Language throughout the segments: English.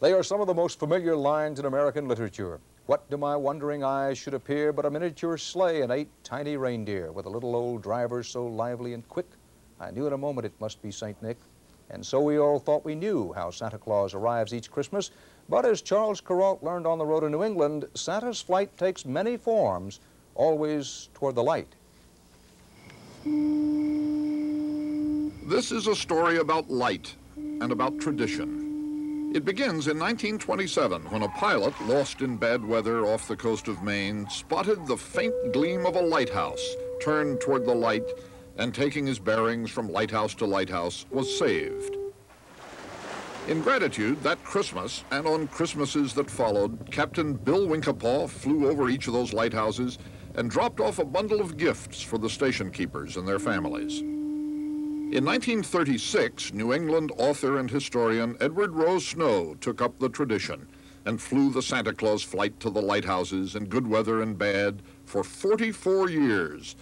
They are some of the most familiar lines in American literature. What do my wondering eyes should appear but a miniature sleigh and 8 tiny reindeer with a little old driver so lively and quick? I knew in a moment it must be St. Nick. And so we all thought we knew how Santa Claus arrives each Christmas. But as Charles Kuralt learned on the road in New England, Santa's flight takes many forms, always toward the light. This is a story about light and about tradition. It begins in 1927 when a pilot, lost in bad weather off the coast of Maine, spotted the faint gleam of a lighthouse, turned toward the light, and taking his bearings from lighthouse to lighthouse, was saved. In gratitude, that Christmas, and on Christmases that followed, Captain Bill Winkapaw flew over each of those lighthouses and dropped off a bundle of gifts for the station keepers and their families. In 1936, New England author and historian Edward Rose Snow took up the tradition and flew the Santa Claus flight to the lighthouses in good weather and bad for 44 years,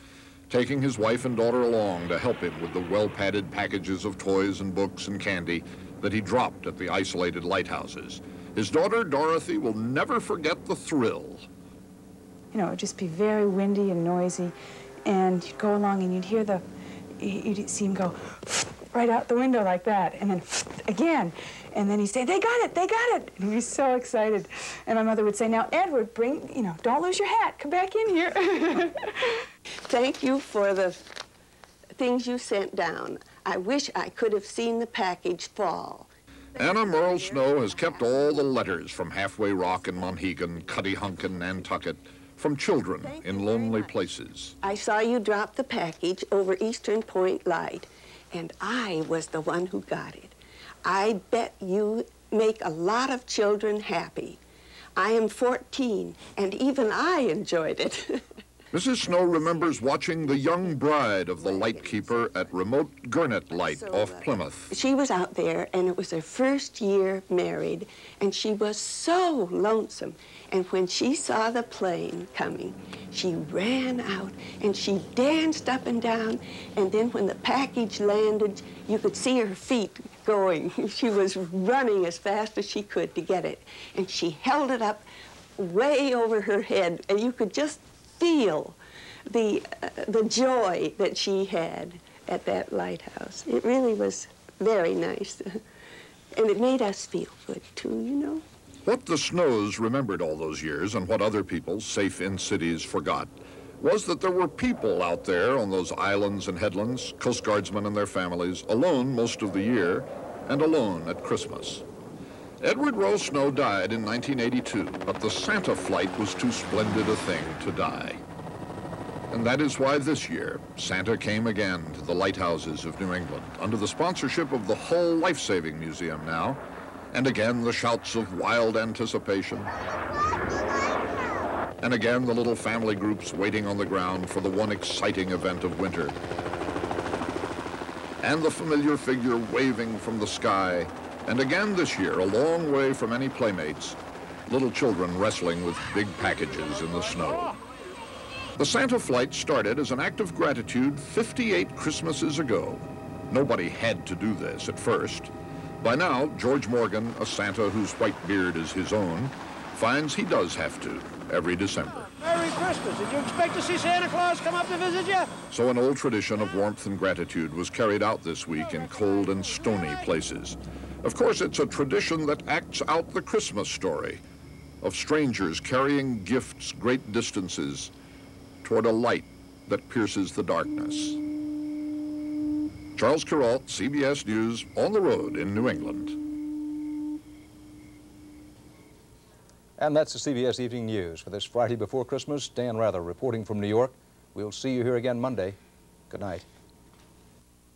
taking his wife and daughter along to help him with the well-padded packages of toys and books and candy that he dropped at the isolated lighthouses. His daughter, Dorothy, will never forget the thrill. You know, it would just be very windy and noisy, and you'd go along and you'd see him go right out the window like that, and then again, and then he'd say, "They got it, they got it!" And he'd be so excited. And my mother would say, "Now, Edward, don't lose your hat, come back in here." Thank you for the things you sent down. I wish I could have seen the package fall. Anna Merle Snow has kept all the letters from Halfway Rock and Monhegan, Cuttyhunk and Nantucket, from children in lonely places. I saw you drop the package over Eastern Point Light, and I was the one who got it. I bet you make a lot of children happy. I am 14, and even I enjoyed it. Mrs. Snow remembers watching the young bride of the lightkeeper at remote Gurnet Light off Plymouth. She was out there, and it was her first year married, and she was so lonesome. And when she saw the plane coming, she ran out, and she danced up and down, and then when the package landed, you could see her feet going. She was running as fast as she could to get it, and she held it up way over her head, and you could just feel the joy that she had at that lighthouse. It really was very nice. And it made us feel good, too, you know. What the Snows remembered all those years, and what other people, safe in cities, forgot, was that there were people out there on those islands and headlands, Coast Guardsmen and their families, alone most of the year, and alone at Christmas. Edward Rose Snow died in 1982, but the Santa flight was too splendid a thing to die. And that is why this year, Santa came again to the lighthouses of New England, under the sponsorship of the Hull Life-Saving Museum now, and again the shouts of wild anticipation, and again the little family groups waiting on the ground for the one exciting event of winter, and the familiar figure waving from the sky. And again this year, a long way from any playmates, little children wrestling with big packages in the snow. The Santa flight started as an act of gratitude 58 Christmases ago. Nobody had to do this at first. By now, George Morgan, a Santa whose white beard is his own, finds he does have to every December. Merry Christmas. Did you expect to see Santa Claus come up to visit you? So an old tradition of warmth and gratitude was carried out this week in cold and stony places. Of course, it's a tradition that acts out the Christmas story of strangers carrying gifts great distances toward a light that pierces the darkness. Charles Kuralt, CBS News, on the road in New England. And that's the CBS Evening News for this Friday before Christmas. Dan Rather reporting from New York. We'll see you here again Monday. Good night.